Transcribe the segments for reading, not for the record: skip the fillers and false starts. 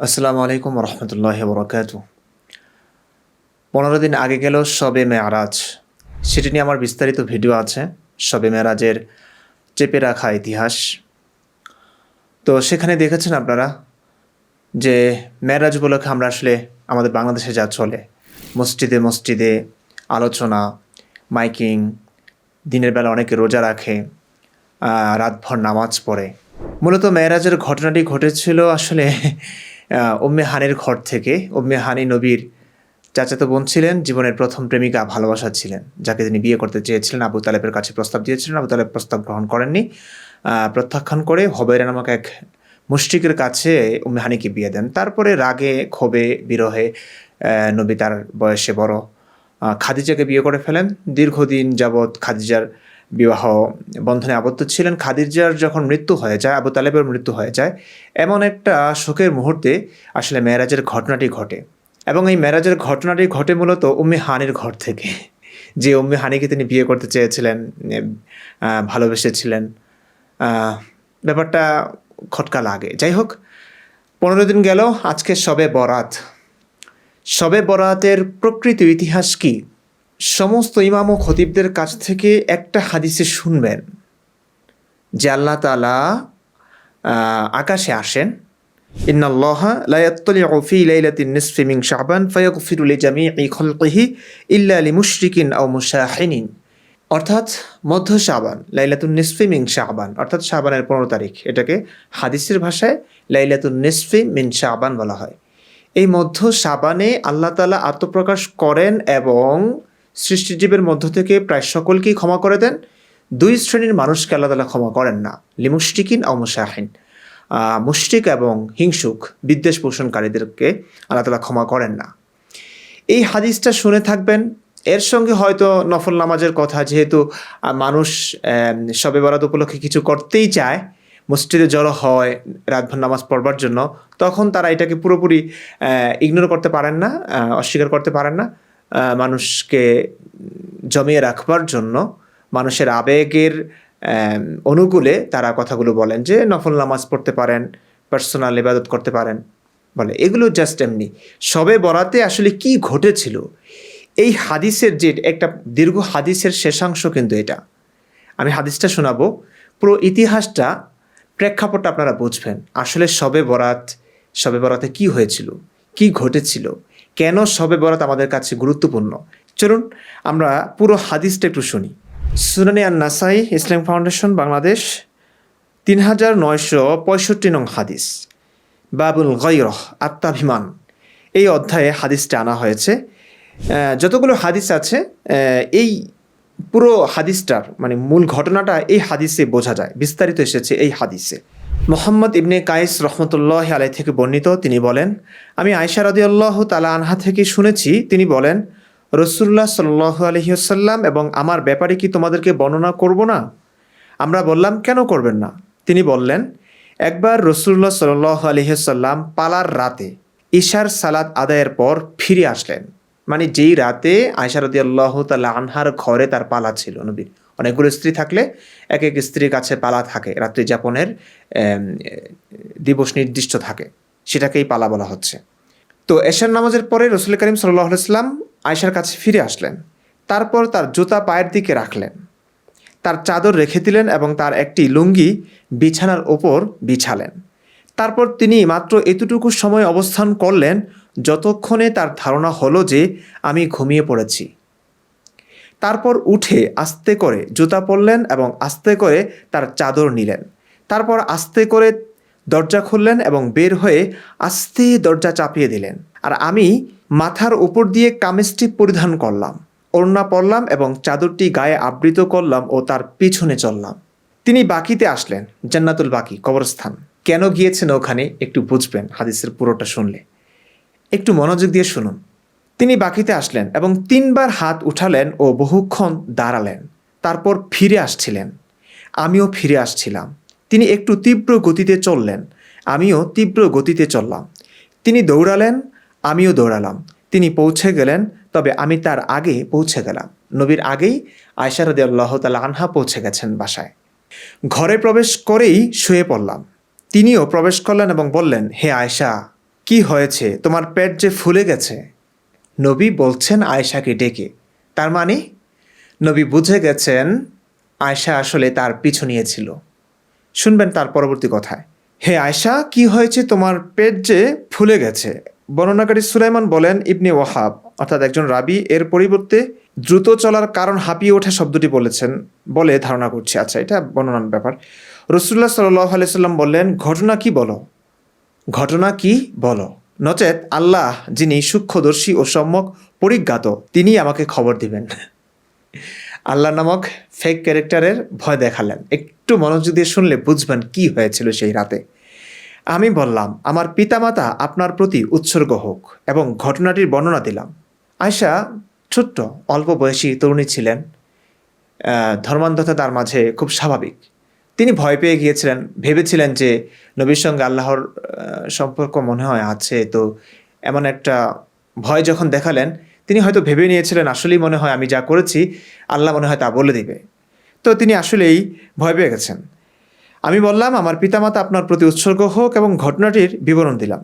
আসসালামু আলাইকুম রহমতুল্লাহ বরকাতু। 15 দিন আগে গেল শবে মেয়ারাজ। সেটি নিয়ে আমার বিস্তারিত ভিডিও আছে, শবে মেয়ারাজের চেপে রাখা ইতিহাস। তো সেখানে দেখেছেন আপনারা যে মেয়ারাজ উপলক্ষে আমরা আসলে আমাদের বাংলাদেশে যা চলে, মসজিদে মসজিদে আলোচনা, মাইকিং, দিনের বেলা অনেকে রোজা রাখে, রাতভর নামাজ পড়ে। মূলত মেয়ারাজের ঘটনাটি ঘটেছিল আসলে উম্মে হানির ঘর থেকে। উম্মে হানি নবীর চাচাতো বোন ছিলেন, জীবনের প্রথম প্রেমিকা, ভালোবাসা ছিলেন, যাকে তিনি বিয়ে করতে চেয়েছিলেন। আবু তালেবের কাছে প্রস্তাব দিয়েছিলেন, আবু তালেব প্রস্তাব গ্রহণ করেননি, প্রত্যাখ্যান করে হুবাইরা নামক এক মুশরিকের কাছে উম্মে হানিকে বিয়ে দেন। তারপরে রাগে ক্ষোভে বিরহে নবী তার বয়সে বড় খাদিজাকে বিয়ে করে ফেলেন। দীর্ঘদিন যাবৎ খাদিজার বিবাহ বন্ধনে আবদ্ধ ছিলেন। খাদিজার যখন মৃত্যু হয়ে যায়, আবু তালেবের মৃত্যু হয়ে যায়, এমন একটা শোকের মুহূর্তে আসলে মেরাজের ঘটনাটি ঘটে। এবং এই মেরাজের ঘটনাটি ঘটে মূলত উম্মে হানির ঘর থেকে, যে উম্মে হানিকে তিনি বিয়ে করতে চেয়েছিলেন, ভালোবেসেছিলেন। ব্যাপারটা খটকা লাগে। যাই হোক, 15 দিন গেল, আজকে শবে বরাত। শবে বরাতের প্রকৃত ইতিহাস কি? সমস্ত ইমাম ও খতিবদের কাছ থেকে একটা হাদিসে শুনবেন যে আল্লাহ তাআলা আকাশে আসেন। ইন্নাল্লাহা লা ইয়াত্তালিউ ফি লাইলাতিন নিসফি মিন শাবান ফায়াগফিরু লিজামিই খালকিহি ইল্লা লিমুশরিকিন আও মুশাহিনিন। অর্থাৎ মধ্য শাবান, লাইলাতুন নিসফি মিন শাবান, অর্থাৎ শাবানের 15 তারিখ। এটাকে হাদিসের ভাষায় লাইলাতুন নিসফি মিন শাবান বলা হয়। এই মধ্য শাবানে আল্লাহ তাআলা আত্মপ্রকাশ করেন এবং সৃষ্টিজীবের মধ্য থেকে প্রায় সকলকেই ক্ষমা করে দেন। 2 শ্রেণীর মানুষকে আল্লাহ তাআলা ক্ষমা করেন না, লিমুশরিকিন আও মুশাহিন। মুশরিক এবং হিংসুক, বিদ্বেষ পোষণকারীদেরকে আল্লাহ তাআলা ক্ষমা করেন না। এই হাদিসটা শুনে থাকবেন। এর সঙ্গে হয়তো নফল নামাজের কথা, যেহেতু মানুষ শবে বরাত উপলক্ষে কিছু করতেই চায়, মসজিদে জড়ো হয় রাতভর নামাজ পড়বার জন্য, তখন তারা এটাকে পুরোপুরি ইগনোর করতে পারেন না, অস্বীকার করতে পারেন না। মানুষকে জমিয়ে রাখবার জন্য, মানুষের আবেগের অনুকূলে তারা কথাগুলো বলেন যে নফল নামাজ পড়তে পারেন, পার্সোনাল ইবাদত করতে পারেন বলে। এগুলো জাস্ট এমনি। শবে বরাতে আসলে কি ঘটেছিল, এই হাদিসের যে একটা দীর্ঘ হাদিসের শেষাংশ কিন্তু এটা। আমি হাদিসটা শোনাবো, পুরো ইতিহাসটা, প্রেক্ষাপটটা আপনারা বুঝবেন। আসলে শবে বরাতে কি হয়েছিল, কি ঘটেছিল, কেন শবে বরাত আমাদের কাছে গুরুত্বপূর্ণ। চলুন আমরা পুরো হাদিসটা একটু শুনি। সুনানে আন-নাসাই, ইসলাম ফাউন্ডেশন, বাংলাদেশ, 3965 নং হাদিস, বাবুল গায়রহ, আত্মাভিমান, এই অধ্যায়ে হাদিসটা আনা হয়েছে। যতগুলো হাদিস আছে, এই পুরো হাদিসটার মানে মূল ঘটনাটা এই হাদিসে বোঝা যায়, বিস্তারিত এসেছে এই হাদিসে। মুহাম্মদ ইবনে কায়েস রহমতুল্লাহ আলাইহি থেকে বর্ণিত, তিনি বলেন, আমি আয়েশা রাদিয়াল্লাহু তাআলা আনহা থেকে শুনেছি, তিনি বলেন, রাসূলুল্লাহ সাল্লাল্লাহু আলাইহি ওয়াসাল্লাম এবং আমার ব্যাপারে কি তোমাদেরকে বর্ণনা করব না? আমরা বললাম, কেন করবেন না? তিনি বললেন, একবার রাসূলুল্লাহ সাল্লাল্লাহু আলাইহি ওয়াসাল্লাম পালার রাতে ইশার সালাত আদায়ের পর ফিরে আসলেন। মানে যেই রাতে আয়েশা রাদিয়াল্লাহু তাআলা আনহার ঘরে তার পালা ছিল। নবীর অনেকগুলো স্ত্রী থাকলে এক এক স্ত্রীর কাছে পালা থাকে, রাত্রি যাপনের দিবস নির্দিষ্ট থাকে, সেটাকেই পালা বলা হচ্ছে। তো এশার নামাজের পরে রাসূল করিম সাল্লাল্লাহু আলাইহি ওয়াসাল্লাম আয়েশার কাছে ফিরে আসলেন। তারপর তার জুতা পায়ের দিকে রাখলেন, তার চাদর রেখে দিলেন এবং তার একটি লুঙ্গি বিছানার ওপর বিছালেন। তারপর তিনি মাত্র এতটুকু সময় অবস্থান করলেন যতক্ষণে তার ধারণা হলো যে আমি ঘুমিয়ে পড়েছি। তারপর উঠে আস্তে করে জুতা পরলেন এবং আস্তে করে তার চাদর নিলেন। তারপর আস্তে করে দরজা খুললেন এবং বের হয়ে আস্তে দরজা চাপিয়ে দিলেন। আর আমি মাথার উপর দিয়ে কামিজটি পরিধান করলাম, ওড়না পরলাম এবং চাদরটি গায়ে আবৃত করলাম ও তার পিছনে চললাম। তিনি বাকিতে আসলেন, জান্নাতুল বাকি, কবরস্থান। কেন গিয়েছেন ওখানে একটু বুঝবেন হাদিসের পুরোটা শুনলে, একটু মনোযোগ দিয়ে শুনুন। তিনি বাকিতে আসলেন এবং 3 বার হাত উঠালেন ও বহুক্ষণ দাঁড়ালেন। তারপর ফিরে আসছিলেন, আমিও ফিরে আসছিলাম। তিনি একটু তীব্র গতিতে চললেন, আমিও তীব্র গতিতে চললাম। তিনি দৌড়ালেন, আমিও দৌড়ালাম। তিনি পৌঁছে গেলেন, তবে আমি তার আগে পৌঁছে গেলাম। নবীর আগেই আয়েশা রাদিয়াল্লাহু তাআলা আনহা পৌঁছে গেছেন বাসায়। ঘরে প্রবেশ করেই শুয়ে পড়লাম। তিনিও প্রবেশ করলেন এবং বললেন, হে আয়েশা, কি হয়েছে, তোমার পেট যে ফুলে গেছে। নবী বলছেন আয়েশাকে ডেকে। তার মানে নবী বুঝে গেছেন আয়েশা আসলে তার পিছু নিয়েছিল। শুনবেন তার পরবর্তী কথায়, হে আয়েশা, কি হয়েছে, তোমার পেট যে ফুলে গেছে। বর্ণনাকারী সুলাইমান বলেন, ইবনে ওয়াহাব অর্থাৎ একজন রাবী এর পরিবর্তে দ্রুত চলার কারণ হাঁপিয়ে ওঠা শব্দটি বলেছেন বলে ধারণা করছি। আচ্ছা, এটা বর্ণনার ব্যাপার। রাসূলুল্লাহ সাল্লাল্লাহু আলাইহি সাল্লাম বললেন, ঘটনা কি বলো, ঘটনা কি বলো, নচেত আল্লাহ যিনি সূক্ষ্মদর্শী ও সম্যক পরিজ্ঞাত তিনি আমাকে খবর দিবেন। আল্লাহ নামক ফেক ক্যারেক্টারের ভয় দেখালেন। একটু মনোযোগ দিয়ে শুনলে বুঝবেন কি হয়েছিল সেই রাতে। আমি বললাম, আমার পিতামাতা আপনার প্রতি উৎসর্গ হোক, এবং ঘটনাটির বর্ণনা দিলাম। আয়েশা ছোট্ট অল্প বয়সী তরুণী ছিলেন। ধর্মান্ধতা তার মাঝে খুব স্বাভাবিক। তিনি ভয় পেয়ে গিয়েছিলেন, ভেবেছিলেন যে নবীর সঙ্গে আল্লাহর সম্পর্ক মনে হয় আছে। তো এমন একটা ভয় যখন দেখালেন, তিনি হয়তো ভেবে নিয়েছিলেন আসলেই মনে হয় আমি যা করেছি আল্লাহ মনে হয় তা বলে দিবে। তো তিনি আসলেই ভয় পেয়ে গেছেন। আমি বললাম, আমার পিতামাতা আপনার প্রতি উৎসর্গ হোক, এবং ঘটনাটির বিবরণ দিলাম।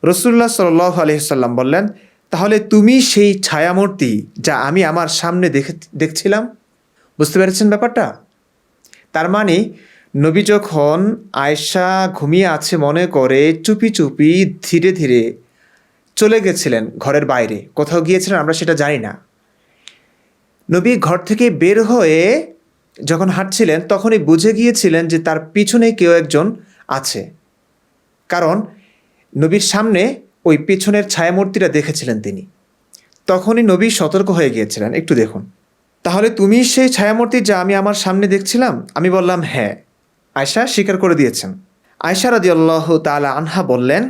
রাসূলুল্লাহ সাল্লাল্লাহু আলাইহি সাল্লাম বললেন, তাহলে তুমি সেই ছায়ামূর্তি যা আমি আমার সামনে দেখছিলাম। বুঝতে পেরেছেন ব্যাপারটা? তার মানে নবী যখন আয়েশা ঘুমিয়ে আছে মনে করে চুপি চুপি ধীরে ধীরে চলে গেছিলেন ঘরের বাইরে, কোথাও গিয়েছিলেন আমরা সেটা জানি না। নবী ঘর থেকে বের হয়ে যখন হাঁটছিলেন তখনই বুঝে গিয়েছিলেন যে তার পিছনে কেউ একজন আছে, কারণ নবীর সামনে ওই পিছনের ছায়ামূর্তিটা দেখেছিলেন তিনি। তখনই নবী সতর্ক হয়ে গিয়েছিলেন। একটু দেখুন, তাহলে তুমি সেই ছায়ামূর্তি যা আমি আমার সামনে দেখছিলাম? আমি বললাম হ্যাঁ। আয়েশা স্বীকার করে দিয়েছেন। আয়েশা রাদিয়াল্লাহু তাআলা আনহা বললেন,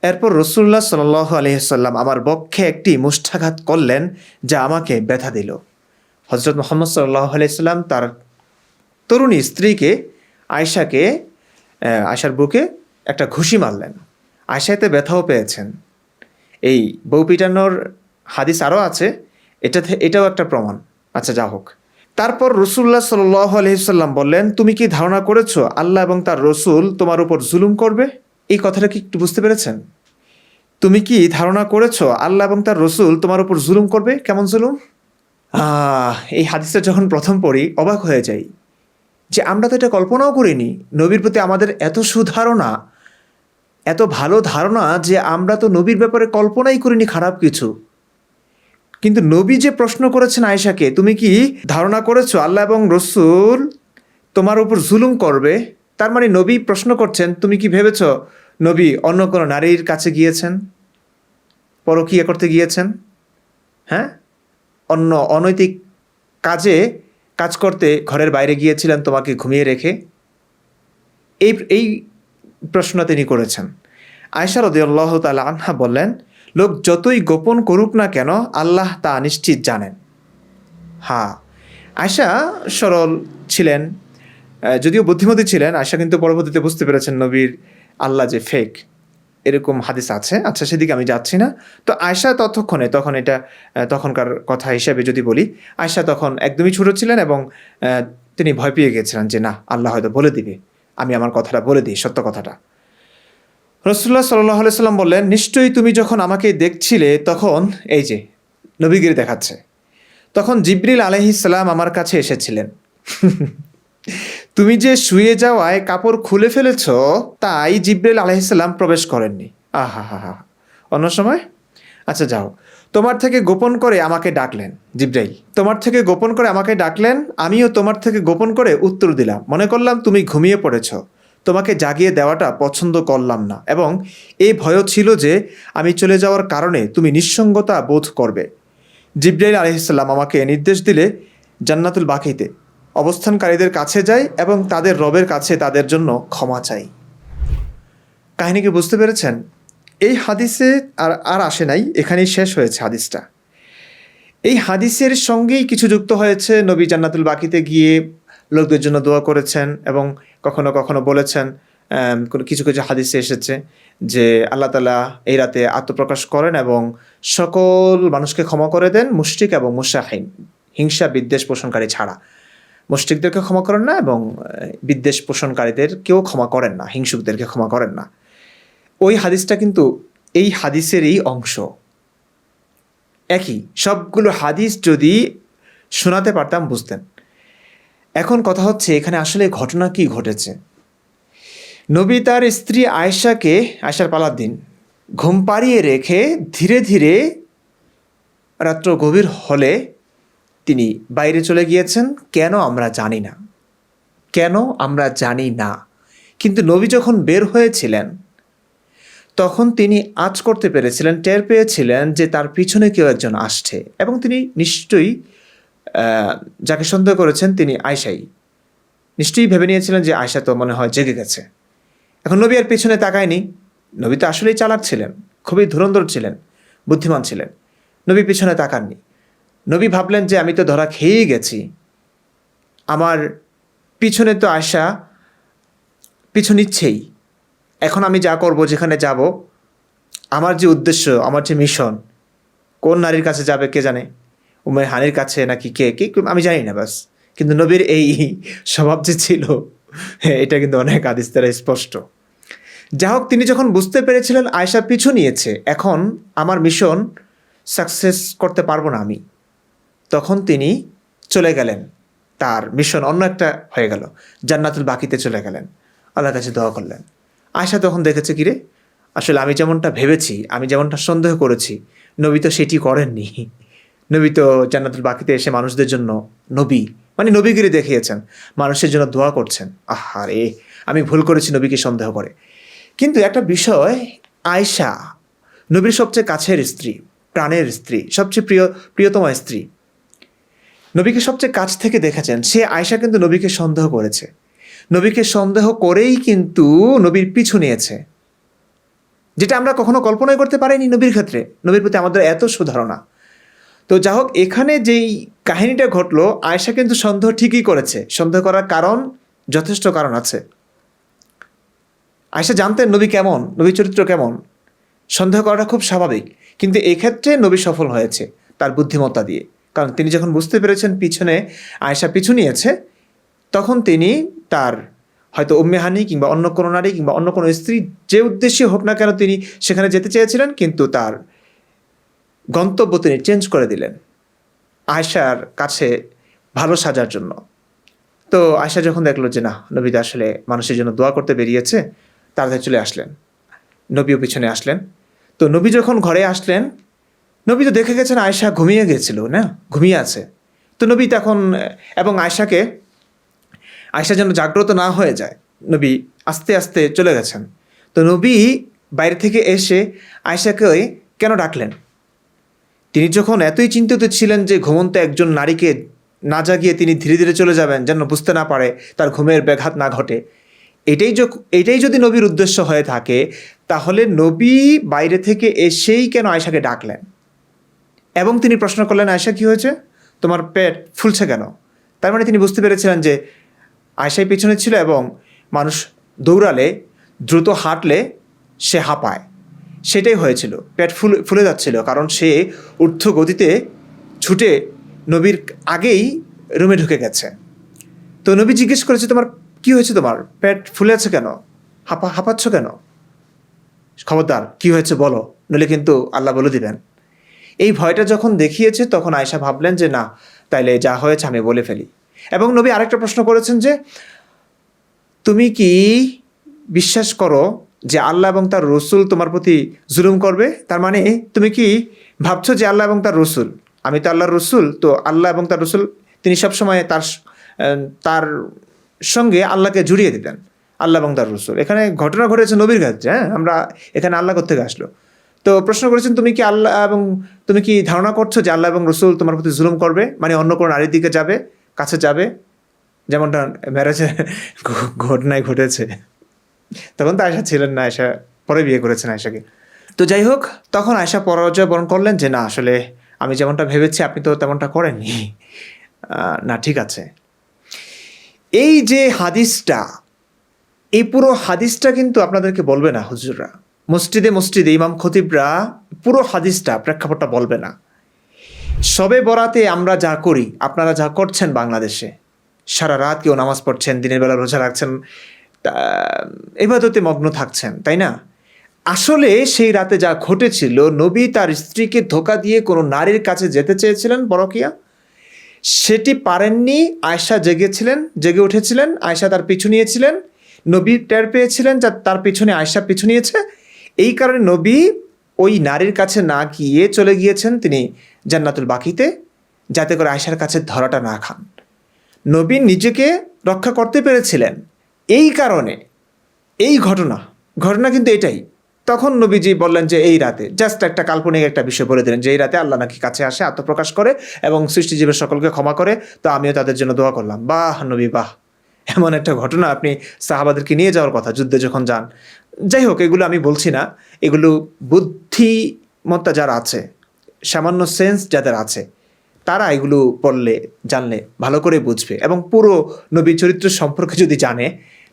এরপর রাসূলুল্লাহ সাল্লাল্লাহু আলাইহি সাল্লাম আমার বক্ষে একটি মুষ্টাঘাত করলেন যা আমাকে ব্যথা দিল। হযরত মুহাম্মদ সাল্লাল্লাহু আলাইহি সাল্লাম তার তরুণী স্ত্রীকে আয়েশার বুকে একটা ঘুষি মারলেন। আয়েশা এতে ব্যথাও পেয়েছেন। এই বউ পিটানোর হাদিস আরও আছে, এটাও একটা প্রমাণ। আচ্ছা, যা হোক। তারপর রাসূলুল্লাহ সাল্লাল্লাহু আলাইহি সাল্লাম বললেন, তুমি কি ধারণা করেছো আল্লাহ এবং তার রসুল তোমার উপর জুলুম করবে? এই কথাটা কি একটু বুঝতে পেরেছেন? তুমি কি ধারণা করেছো আল্লাহ এবং তার রসুল তোমার উপর জুলুম করবে? কেমন জুলুম? এই হাদিসটা যখন প্রথম পড়ি অবাক হয়ে যাই যে আমরা তো এটা কল্পনাও করিনি। নবীর প্রতি আমাদের এত সুধারণা, এত ভালো ধারণা যে আমরা তো নবীর ব্যাপারে কল্পনাই করিনি খারাপ কিছু। কিন্তু নবী যে প্রশ্ন করেছেন আয়েশাকে, তুমি কি ধারণা করেছো আল্লাহ এবং রসুল তোমার উপর জুলুম করবে? তার মানে নবী প্রশ্ন করছেন, তুমি কি ভেবেছো নবী অন্য কোনো নারীর কাছে গিয়েছেন, পরকীয়া করতে গিয়েছেন? হ্যাঁ, অন্য অনৈতিক কাজ করতে ঘরের বাইরে গিয়েছিলেন তোমাকে ঘুমিয়ে রেখে? এই প্রশ্ন তিনি করেছেন। আয়েশা রাদিয়াল্লাহু তাআলা আনহা বললেন, লোক যতই গোপন করুক না কেন আল্লাহ তা নিশ্চিত জানেন। হ্যাঁ, আয়েশা সরল ছিলেন, যদিও বুদ্ধিমতী ছিলেন। আয়েশা কিন্তু পরবর্তীতে বুঝতে পেরেছেন নবীর আল্লাহ যে ফেক, এরকম হাদিস আছে। আচ্ছা, সেদিকে আমি যাচ্ছি না। তো আয়েশা তখন এটা তখনকার কথা হিসেবে যদি বলি, আয়েশা তখন একদমই ছোট ছিলেন এবং তিনি ভয় পেয়ে গিয়েছিলেন যে না, আল্লাহ হয়তো বলে দিবে, আমি আমার কথাটা বলে দিই, সত্য কথাটা। রাসূলুল্লাহ সাল্লাল্লাহু আলাইহি সাল্লাম বললেন, নিশ্চয়ই তুমি যখন আমাকে দেখছিলে তখন, এই যে নবীগিরি দেখাচ্ছে, তখন জিবরিল আলাইহিস সালাম আমার কাছে এসেছিলেন। তুমি যে শুয়ে যাওয়ায় কাপড় খুলে ফেলেছ তাই জিবরিল আলাইহিস সালাম প্রবেশ করেননি। আহা হা হা। অন্য সময়? আচ্ছা, যাও। তোমার থেকে গোপন করে আমাকে ডাকলেন জিবরাইল, তোমার থেকে গোপন করে আমাকে ডাকলেন, আমিও তোমার থেকে গোপন করে উত্তর দিলাম। মনে করলাম তুমি ঘুমিয়ে পড়েছ, তোমাকে জাগিয়ে দেওয়াটা পছন্দ করলাম না, এবং এই ভয়ও ছিল যে আমি চলে যাওয়ার কারণে তুমি নিঃসঙ্গতা বোধ করবে। জিবরাইল আলাইহিস সালাম আমাকে নির্দেশ দিলে জান্নাতুল বাকিতে অবস্থানকারীদের কাছে যাই এবং তাদের রবের কাছে তাদের জন্য ক্ষমা চাই। কাহিনীকে বুঝতে পেরেছেন? এই হাদিসে আর আসে নাই, এখানেই শেষ হয়েছে হাদিসটা। এই হাদিসের সঙ্গেই কিছু যুক্ত হয়েছে। নবী জান্নাতুল বাকিতে গিয়ে লোকদের জন্য দোয়া করেছেন এবং কখনো কখনো বলেছেন, কিছু কিছু হাদিসে এসেছে যে আল্লাহ তাআলা এই রাতে আত্মপ্রকাশ করেন এবং সকল মানুষকে ক্ষমা করে দেন, মুশরিক এবং মুশাহিন, হিংসা বিদ্বেষ পোষণকারী ছাড়া। মুশরিকদেরকে ক্ষমা করেন না এবং বিদ্বেষ পোষণকারীদের কেউ ক্ষমা করেন না, হিংসুকদেরকে ক্ষমা করেন না। ওই হাদিসটা কিন্তু এই হাদিসেরই অংশ, একই। সবগুলো হাদিস যদি শোনাতে পারতাম বুঝতেন। এখন কথা হচ্ছে এখানে আসলে ঘটনা কি ঘটেছে। নবী তার স্ত্রী আয়েশার পালার দিন ঘুম পাড়িয়ে রেখে ধীরে ধীরে রাত্র গভীর হলে তিনি বাইরে চলে গিয়েছেন। কেন আমরা জানি না, কেন আমরা জানি না। কিন্তু নবী যখন বের হয়েছিলেন তখন তিনি আঁচ করতে পেরেছিলেন, টের পেয়েছিলেন যে তার পিছনে কেউ একজন আসছে, এবং তিনি নিশ্চয়ই যাকে সন্দেহ করেছেন তিনি আয়েশাই, নিশ্চয়ই ভেবে নিয়েছিলেন যে আয়েশা তো মনে হয় জেগে গেছে। এখন নবী আর পিছনে তাকায়নি। নবী তো আসলেই চালাক ছিলেন, খুবই ধুরন্ধর ছিলেন, বুদ্ধিমান ছিলেন। নবী পিছনে তাকাননি। নবী ভাবলেন যে আমি তো ধরা খেয়েই গেছি, আমার পিছনে তো আয়েশা পিছু নিচ্ছেই। এখন আমি যা করব, যেখানে যাব, আমার যে উদ্দেশ্য, আমার যে মিশন, কোন নারীর কাছে যাবে কে জানে, উম্মে হানির কাছে নাকি কে আমি জানি না, বাস। কিন্তু নবীর এই স্বভাব যে ছিল, এটা কিন্তু অনেক হাদিস দ্বারা স্পষ্ট। যা হোক, তিনি যখন বুঝতে পেরেছিলেন আয়েশা পিছু নিয়েছে, এখন আমার মিশন সাকসেস করতে পারবো না আমি, তখন তিনি চলে গেলেন, তার মিশন অন্য একটা হয়ে গেল, জান্নাতুল বাকিতে চলে গেলেন, আল্লাহর কাছে দোয়া করলেন। আয়েশা তখন দেখেছে, কিরে, আসলে আমি যেমনটা ভেবেছি, আমি যেমনটা সন্দেহ করেছি, নবী তো সেটি করেননি। নবী তো জান্নাতুল বাকিতে এসে মানুষদের জন্য নবীগিরি দেখিয়েছেন, মানুষের জন্য দোয়া করছেন। আহারে, আমি ভুল করেছি নবীকে সন্দেহ করে। কিন্তু একটা বিষয়, আয়েশা নবীর সবচেয়ে কাছের স্ত্রী, প্রাণের স্ত্রী, সবচেয়ে প্রিয়তমা স্ত্রী, নবীকে সবচেয়ে কাছ থেকে দেখেছেন। সে আয়েশা কিন্তু নবীকে সন্দেহ করেছে, নবীকে সন্দেহ করেই কিন্তু নবীর পিছু নিয়েছে, যেটা আমরা কখনো কল্পনাই করতে পারিনি নবীর ক্ষেত্রে। নবীর প্রতি আমাদের এত সুধারণা। তো যা হোক, এখানে যেই কাহিনীটা ঘটলো, আয়েশা কিন্তু সন্দেহ ঠিকই করেছে। সন্দেহ করার কারণ, যথেষ্ট কারণ আছে। আয়েশা জানতেন নবী কেমন, নবীর চরিত্র কেমন, সন্দেহ করাটা খুব স্বাভাবিক। কিন্তু এক্ষেত্রে নবী সফল হয়েছে তার বুদ্ধিমত্তা দিয়ে। কারণ তিনি যখন বুঝতে পেরেছেন পিছনে আয়েশা পিছু নিয়েছে, তখন তিনি তার হয়তো উম্মে হানি কিংবা অন্য কোনো নারী কিংবা অন্য কোনো স্ত্রী, যে উদ্দেশ্যে হোক না কেন, তিনি সেখানে যেতে চেয়েছিলেন, কিন্তু তার গন্তব্য তিনি চেঞ্জ করে দিলেন আয়েশার কাছে ভালো সাজার জন্য। তো আয়েশা যখন দেখলো যে না, নবী আসলে মানুষের জন্য দোয়া করতে বেরিয়েছে, তাড়াতাড়ি চলে আসলেন, নবীও পিছনে আসলেন। তো নবী যখন ঘরে আসলেন, নবী তো দেখে গেছেন আয়েশা ঘুমিয়ে গেছিল, না ঘুমিয়ে আছে। তো নবী তখন, এবং আয়েশা যেন জাগ্রত না হয়ে যায়, নবী আস্তে আস্তে চলে গেছেন। তো নবী বাইরে থেকে এসে আয়েশাকে কেন ডাকলেন? তিনি যখন এতই চিন্তিত ছিলেন যে ঘুমন্ত একজন নারীকে না জাগিয়ে তিনি ধীরে ধীরে চলে যাবেন, যেন বুঝতে না পারে, তার ঘুমের ব্যাঘাত না ঘটে, এটাই যদি নবীর উদ্দেশ্য হয়ে থাকে, তাহলে নবী বাইরে থেকে এসেই কেন আয়েশাকে ডাকলেন? এবং তিনি প্রশ্ন করলেন, আয়েশা কী হয়েছে, তোমার পেট ফুলছে কেন? তার মানে তিনি বুঝতে পেরেছিলেন যে আয়েশাই পিছনে ছিল, এবং মানুষ দৌড়ালে, দ্রুত হাঁটলে সে হাঁপায়, সেটাই হয়েছিল। পেট ফুলে যাচ্ছিল, কারণ সে ঊর্ধ্ব গতিতে ছুটে নবীর আগেই রুমে ঢুকে গেছে। তো নবী জিজ্ঞেস করেছে, তোমার কি হয়েছে, তোমার পেট ফুলে আছে কেন, হাঁপাচ্ছ কেন? খবরদার, কি হয়েছে বলো, নইলে কিন্তু আল্লাহ বলে দিবেন। এই ভয়টা যখন দেখিয়েছে, তখন আয়েশা ভাবলেন যে না, তাইলে যা হয়েছে আমি বলে ফেলি। এবং নবী আরেকটা প্রশ্ন করেছেন যে, তুমি কি বিশ্বাস করো যে আল্লাহ এবং তার রসুল তোমার প্রতি জুলুম করবে? তার মানে তুমি কি ভাবছো যে আল্লাহ এবং তার রসুল, আমি তো আল্লাহর রসুল, তো আল্লাহ এবং তার রসুল তিনি সবসময় তার সঙ্গে আল্লাহকে জুড়িয়ে দিতেন, আল্লাহ এবং তার রসুল। এখানে ঘটনা ঘটেছে নবীর ক্ষেত্রে, হ্যাঁ, আমরা এখানে আল্লাহ কোত্থেকে আসলো? তো প্রশ্ন করেছেন, তুমি কি ধারণা করছো যে আল্লাহ এবং রসুল তোমার প্রতি জুলুম করবে, মানে অন্য কোনো নারীর দিকে যাবে, কাছে যাবে, যেমনটা ম্যারেজে ঘটনায় ঘটেছে? তখন তো আয়েশা ছিলেন না, আয়েশা পরে বিয়ে করেছেন আয়েশাকে। তো যাই হোক, তখন আয়েশা পরাজয় বরণ করলেন যে না, আসলে আমি যেমনটা ভেবেছি আপনি তো তেমনটা করেননি। না, ঠিক আছে। এই যে হাদিসটা, এই পুরো হাদিসটা কিন্তু আপনাদেরকে বলবে না হুজুররা, মসজিদে ইমাম খতিবরা পুরো হাদিসটা, প্রেক্ষাপটটা বলবে না। শবে বরাতে আমরা যা করি, আপনারা যা করছেন বাংলাদেশে, সারা রাত কেউ নামাজ পড়ছেন, দিনের বেলা রোজা রাখছেন, ইবাদতে মগ্ন থাকছেন, তাই না? আসলে সেই রাতে যা ঘটেছিল, নবী তার স্ত্রীকে ধোঁকা দিয়ে কোনো নারীর কাছে যেতে চেয়েছিলেন পরকীয়া, সেটি পারেননি। আয়েশা জেগে উঠেছিলেন, আয়েশা তার পিছু নিয়েছিলেন, নবী টের পেয়েছিলেন যা তার পিছনে আয়েশা পিছু নিয়েছে। এই কারণে নবী ওই নারীর কাছে না গিয়ে চলে গিয়েছেন তিনি জান্নাতুল বাকিতে, যাতে করে আয়েশার কাছে ধরাটা না খান। নবী নিজেকে রক্ষা করতে পেরেছিলেন। এই কারণে এই ঘটনা কিন্তু এটাই। তখন নবীজি বললেন যে এই রাতে জাস্ট একটা কাল্পনিক একটা বিষয় বলে দিলেন যে এই রাতে আল্লাহ নাকি কাছে আসে, আত্মপ্রকাশ করে এবং সৃষ্টিজীবের সকলকে ক্ষমা করে, তো আমিও তাদের জন্য দোয়া করলাম। বাহ নবী বাহ, এমন একটা ঘটনা আপনি সাহাবাদেরকে নিয়ে যাওয়ার কথা যুদ্ধে যখন যান। যাই হোক, এগুলো আমি বলছি না, এগুলো বুদ্ধিমত্তা যারা আছে, সামান্য সেন্স যাদের আছে, তারা এগুলো পড়লে জানলে ভালো করে বুঝবে। এবং পুরো নবী চরিত্র সম্পর্কে যদি জানে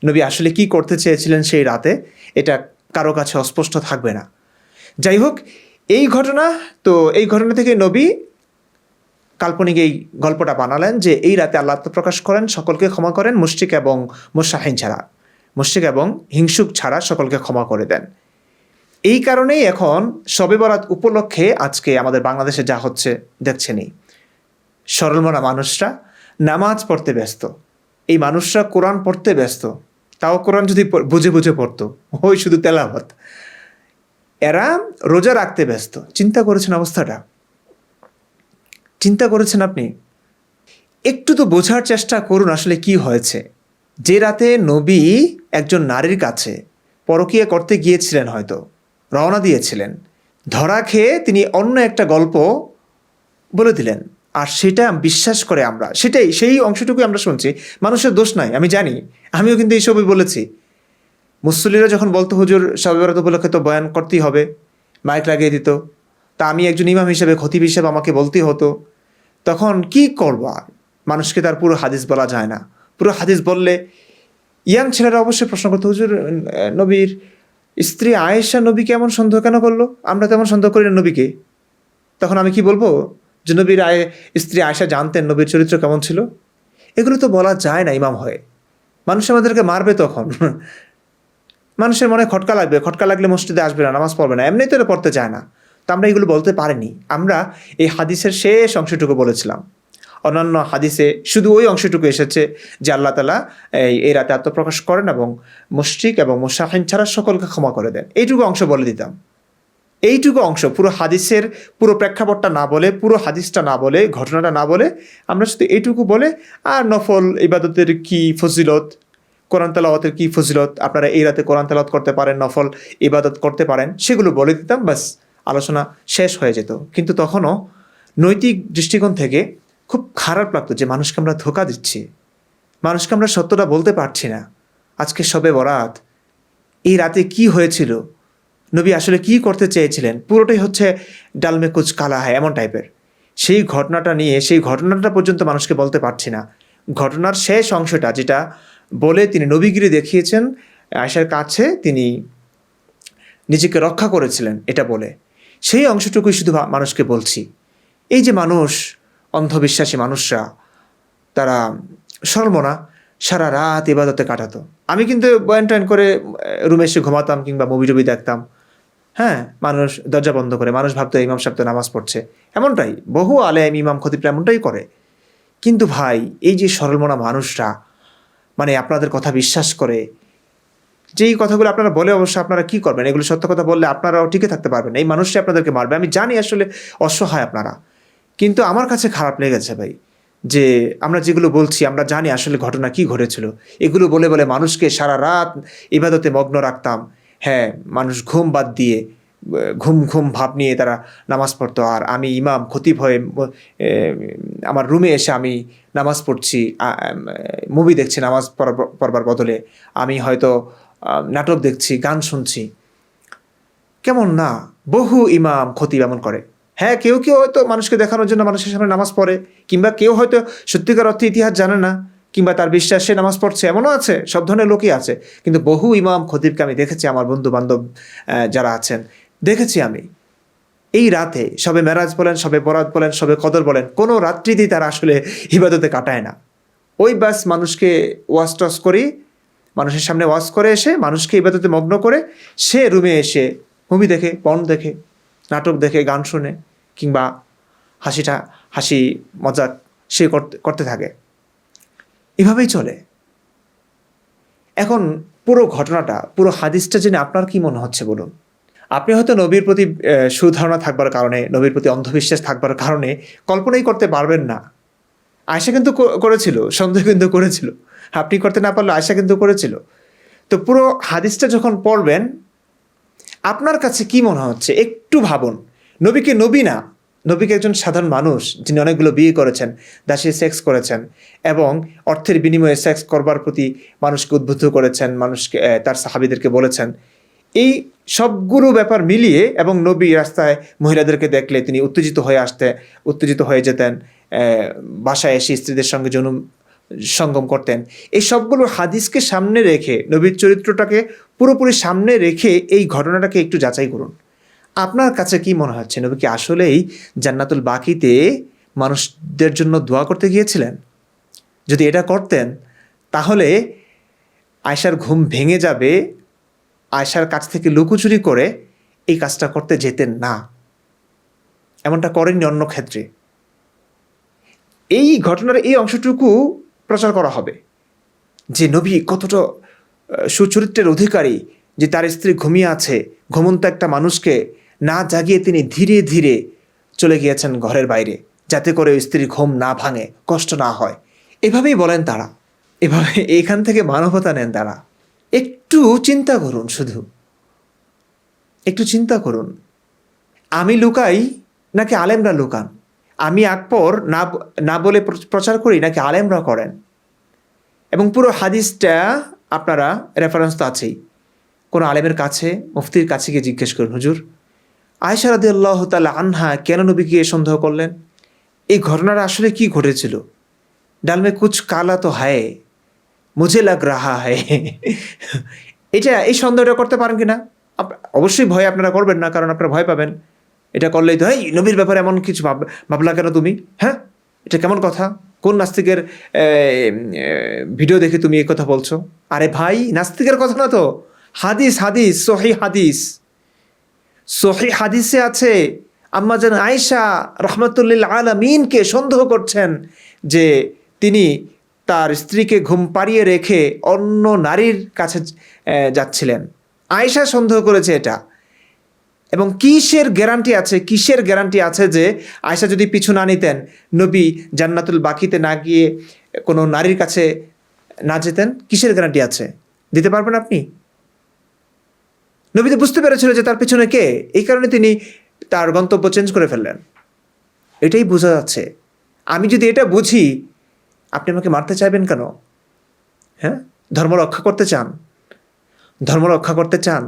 নবী আসলে কি করতে চেয়েছিলেন সেই রাতে, এটা কারো কাছে অস্পষ্ট থাকবে না। যাই হোক, এই ঘটনা থেকে নবী কাল্পনিক এই গল্পটা বানালেন যে এই রাতে আল্লাহ আত্মপ্রকাশ করেন, সকলকে ক্ষমা করেন, মুশরিক এবং হিংসুক ছাড়া সকলকে ক্ষমা করে দেন। এই কারণেই এখন শবে বরাত উপলক্ষে আজকে আমাদের বাংলাদেশে যা হচ্ছে দেখছেনই, সরলমনা মানুষরা নামাজ পড়তে ব্যস্ত, এই মানুষরা কোরআন পড়তে ব্যস্ত, তাও কোরআন যদি বুঝে বুঝে পড়তো, ওই শুধু তেলাওয়াত। এরা রোজা রাখতে ব্যস্ত। চিন্তা করেছেন অবস্থাটা? চিন্তা করেছেন আপনি? একটু তো বোঝার চেষ্টা করুন আসলে কি হয়েছে। যে রাতে নবী একজন নারীর কাছে পরকীয়া করতে গিয়েছিলেন, হয়তো রওনা দিয়েছিলেন, ধরা খেয়ে তিনি অন্য একটা গল্প বলে দিলেন, আর সেটা বিশ্বাস করে আমরা, সেই অংশটুকুই আমরা শুনছি। মানুষের দোষ নাই, আমি জানি, আমিও কিন্তু এইসবই বলেছি। মুসল্লিরা যখন বলতো হুজুর শবে বরাত উপলক্ষে তো বয়ান করতেই হবে, মাইক লাগিয়ে দিত, তা আমি একজন ইমাম হিসেবে, খতিব হিসেবে আমাকে বলতেই হতো। তখন কি করবো আর, মানুষকে তার পুরো হাদিস বলা যায় না। পুরো হাদিস বললে ইয়াং ছেলেরা অবশ্যই প্রশ্ন করতো, হুজুর নবীর স্ত্রী আয়েশা নবীকে এমন সন্দেহ কেন করলো? আমরা তেমন সন্দেহ করি না নবীকে। তখন আমি কি বলবো যে নবীর স্ত্রী আয়েশা জানতেন নবীর চরিত্র কেমন ছিল? এগুলো তো বলা যায় না ইমাম হয়ে। মানুষ আমাদেরকে মারবে তখন। মানুষের মনে খটকা লাগলে মসজিদে আসবে না, নামাজ পড়বে না, এমনি তো এটা পড়তে চায় না। তো আমরা এগুলো বলতে পারিনি। আমরা এই হাদিসের শেষ অংশটুকু বলেছিলাম। অন্যান্য হাদিসে শুধু ওই অংশটুকু এসেছে যে আল্লাহ তাআলা এই রাতে আত্মপ্রকাশ করেন এবং মুশরিক এবং মুশাহিন ছাড়া সকলকে ক্ষমা করে দেন। এইটুকু অংশ বলে দিতাম। এইটুকু অংশ, পুরো হাদিসের পুরো প্রেক্ষাপটটা না বলে, পুরো হাদিসটা না বলে, ঘটনাটা না বলে, আমরা শুধু এইটুকু বলে, আর নফল ইবাদতের কি ফজিলত, কোরআন তেলাওয়াতের কি ফজিলত, আপনারা এই রাতে কোরআন তেলাওয়াত করতে পারেন, নফল ইবাদত করতে পারেন, সেগুলো বলে দিতাম, বাস আলোচনা শেষ হয়ে যেত। কিন্তু তখনও নৈতিক দৃষ্টিকোণ থেকে খুব খারাপ লাগতো যে মানুষকে আমরা ধোঁকা দিচ্ছি, মানুষকে আমরা সত্যটা বলতে পারছি না। আজকে শবে বরাত, এই রাতে কি হয়েছিল, নবী আসলে কি করতে চেয়েছিলেন, পুরোটাই হচ্ছে ডালমে কুচ কালা হয় এমন টাইপের। সেই ঘটনাটা পর্যন্ত মানুষকে বলতে পারছি না। ঘটনার শেষ অংশটা যেটা বলে তিনি নবীগিরি দেখিয়েছেন, আয়েশার কাছে তিনি নিজেকে রক্ষা করেছিলেন এটা বলে, সেই অংশটুকুই শুধু মানুষকে বলছি। এই যে মানুষ, অন্ধবিশ্বাসী মানুষরা, তারা সরলমনা সারা রাত ইবাদতে কাটাতো। আমি কিন্তু বয়ান টয়ান করে রুমে এসে ঘুমাতাম কিংবা মুভি টুভি দেখতাম। হ্যাঁ, মানুষ দরজা বন্ধ করে, মানুষ ভাবতো ইমাম সাহেব তো নামাজ পড়ছে, এমনটাই বহু আলেম ইমাম খতিবরা এমনটাই করে। কিন্তু ভাই, এই যে সরলমনা মানুষরা, মানে আপনাদের কথা বিশ্বাস করে, যেই কথাগুলো আপনারা বলে অবশ্য আপনারা কি করবেন, এগুলো সত্য কথা বললে আপনারাও টিকে থাকতে পারবেন, এই মানুষটাই আপনাদেরকে মারবে। আমি জানি আসলে অসহায় আপনারা, কিন্তু আমার কাছে খারাপ লেগেছে ভাই, যে আমরা যেগুলো বলছি আমরা জানি আসলে ঘটনা কি ঘটেছিল। এগুলো বলে বলে মানুষকে সারা রাত ইবাদতে মগ্ন রাখতাম। হ্যাঁ, মানুষ ঘুম বাদ দিয়ে ঘুম ভাব নিয়ে তারা নামাজ পড়তো, আর আমি ইমাম খতিব হয়ে আমার রুমে এসে আমি নামাজ পড়ছি, মুভি দেখছি নামাজ পড়বার বদলে, আমি হয়তো নাটক দেখছি, গান শুনছি। কেমন না, বহু ইমাম খতিব এমন করে। হ্যাঁ, কেউ হয়তো মানুষকে দেখানোর জন্য মানুষের সামনে নামাজ পড়ে, কিংবা কেউ হয়তো সত্যিকার অর্থে ইতিহাস জানে না, কিংবা তার বিশ্বাস সে নামাজ পড়ছে, এমনও আছে, সব ধরনের লোকই আছে। কিন্তু বহু ইমাম খতিবকে আমি দেখেছি, আমার বন্ধু বান্ধব যারা আছেন দেখেছি আমি, এই রাতে সবে মেরাজ বলেন, সবে বরাত বলেন, সবে কদর বলেন, কোনো রাত্রিতেই তারা আসলে ইবাদতে কাটায় না। ওই বাস মানুষকে ওয়াজ টস করি, মানুষের সামনে ওয়াজ করে এসে মানুষকে ইবাদতে মগ্ন করে সে রুমে এসে মুভি দেখে, পর্ন দেখে, নাটক দেখে, গান শুনে, কিংবা হাসি মজাক সে করতে থাকে। এভাবেই চলে। এখন পুরো ঘটনাটা, পুরো হাদিসটা জেনে আপনার কি মনে হচ্ছে বলুন? আপনি হয়তো নবীর প্রতি সুধারণা থাকবার কারণে, নবীর প্রতি অন্ধবিশ্বাস থাকবার কারণে কল্পনাই করতে পারবেন না। আয়েশা কিন্তু করেছিল, সন্দেহ কিন্তু করেছিল। আপনি করতে না পারলে আয়েশা কিন্তু করেছিল। তো পুরো হাদিসটা যখন পড়বেন, আপনার কাছে কি মনে হচ্ছে একটু ভাবুন। নবীকে নবী না, নবীকে একজন সাধারণ মানুষ যিনি অনেকগুলো বিয়ে করেছেন, দাসী সেক্স করেছেন এবং অর্থের বিনিময়ে সেক্স করবার প্রতি মানুষকে উদ্বুদ্ধ করেছেন, মানুষকে, তার সাহাবীদেরকে বলেছেন। এই সবগুলো ব্যাপার মিলিয়ে, এবং নবী রাস্তায় মহিলাদেরকে দেখলে তিনি উত্তেজিত হয়ে যেতেন, বাসায় এসে স্ত্রীদের সঙ্গে যৌন সঙ্গম করতেন। এই সবগুলো হাদিসকে সামনে রেখে, নবীর চরিত্রটাকে পুরোপুরি সামনে রেখে এই ঘটনাটাকে একটু যাচাই করুন। আপনার কাছে কি মনে হচ্ছে, নবী কি আসলেই জান্নাতুল বাকিতে মানুষদের জন্য দোয়া করতে গিয়েছিলেন? যদি এটা করতেন তাহলে আয়েশার ঘুম ভেঙে যাবে, আয়েশার কাছ থেকে লুকোচুরি করে এই কাজটা করতে যেতেন না। এমনটা করেননি অন্য ক্ষেত্রে। এই ঘটনার এই অংশটুকু প্রচার করা হবে যে নবী কতটা সুচরিত্রের অধিকারী, যে তার স্ত্রী ঘুমিয়ে আছে, ঘুমন্ত একটা মানুষকে না জাগিয়ে তিনি ধীরে ধীরে চলে গিয়েছেন ঘরের বাইরে, যাতে করে স্ত্রীর ঘুম না ভাঙে, কষ্ট না হয়। এভাবেই বলেন তারা, এভাবে এখান থেকে মানবতা নেন তারা। একটু চিন্তা করুন, শুধু একটু চিন্তা করুন। আমি লুকাই নাকি আলেমরা লুকান? আমি আকবর না বলে প্রচার করি নাকি আলেমরা করেন? এবং পুরো হাদিসটা আপনারা, রেফারেন্স তো আছেই, কোনো আলেমের কাছে, মুফতির কাছে গিয়ে জিজ্ঞেস করুন, হুজুর আয়েশা রাদিয়াল্লাহু তাআলা আনহা কেন নবীকে সন্দেহ করলেন? এই ঘটনাটা আসলে কি ঘটেছিল? ডাল মে কুছ কালা তো হায়, মুঝে লাগ রাহা হায়। এই সন্দেহটা করতে পারেন কি না? অবশ্যই ভয় আপনারা করবেন না, কারণ আপনারা ভয় পাবেন। এটা করলেই তো, এই নবীর ব্যাপারে এমন কিছু ভাবলা কেন তুমি? হ্যাঁ, এটা কেমন কথা? কোন নাস্তিকের ভিডিও দেখে তুমি এই কথা বলছো? আরে ভাই, নাস্তিকের কথা না তো, হাদিস, সহি হাদিসে আছে আম্মা জান আয়েশা রহমাতুল্লিল আলামিনকে সন্দেহ করছেন যে তিনি তার স্ত্রীকে ঘুম পাড়িয়ে রেখে অন্য নারীর কাছে যাচ্ছিলেন। আয়েশা সন্দেহ করেছে এটা। এবং কিসের গ্যারান্টি আছে যে আয়েশা যদি পিছু না নিতেন, নবী জান্নাতুল বাকিতে না গিয়ে কোনো নারীর কাছে না যেতেন? কিসের গ্যারান্টি আছে? দিতে পারবেন আপনি? নবী তো বুঝতে পেরেছিল যে তার পিছনে কে, এই কারণে তিনি তার গন্তব্য চেঞ্জ করে ফেললেন। এটাই বোঝা যাচ্ছে। আমি যদি এটা বুঝি, আপনি আমাকে মারতে চাইবেন কেন? হ্যাঁ, ধর্ম রক্ষা করতে চান,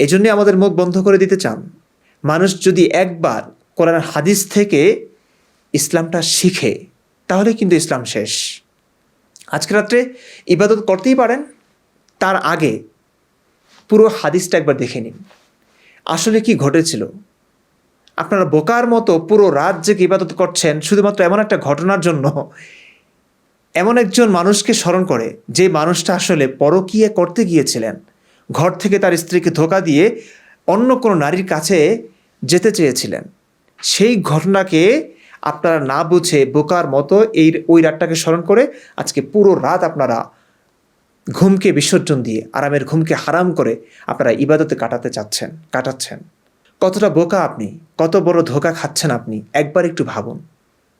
এজন্যই আমাদের মুখ বন্ধ করে দিতে চান। মানুষ যদি একবার কোরআন হাদিস থেকে ইসলামটা শিখে, তাহলে কিন্তু ইসলাম শেষ। আজকে রাত্রে ইবাদত করতেই পারেন, তার আগে পুরো হাদিসটা একবার দেখে নিন, আসলে কি ঘটেছিল। আপনারা বোকার মতো পুরো রাত জেগে ইবাদত করছেন শুধুমাত্র এমন একটা ঘটনার জন্য, এমন একজন মানুষকে স্মরণ করে যে মানুষটা আসলে পরকীয়া করতে গিয়েছিলেন, ঘর থেকে তার স্ত্রীকে ধোঁকা দিয়ে অন্য কোনো নারীর কাছে যেতে চেয়েছিলেন। সেই ঘটনাকে আপনারা না বুঝে বোকার মতো ওই রাতটাকে স্মরণ করে আজকে পুরো রাত আপনারা ঘুমকে বিসর্জন দিয়ে, আরামের ঘুমকে হারাম করে আপনারা ইবাদতে কাটাচ্ছেন। কতটা বোকা আপনি, কত বড় ধোঁকা খাচ্ছেন আপনি, একবার একটু ভাবুন।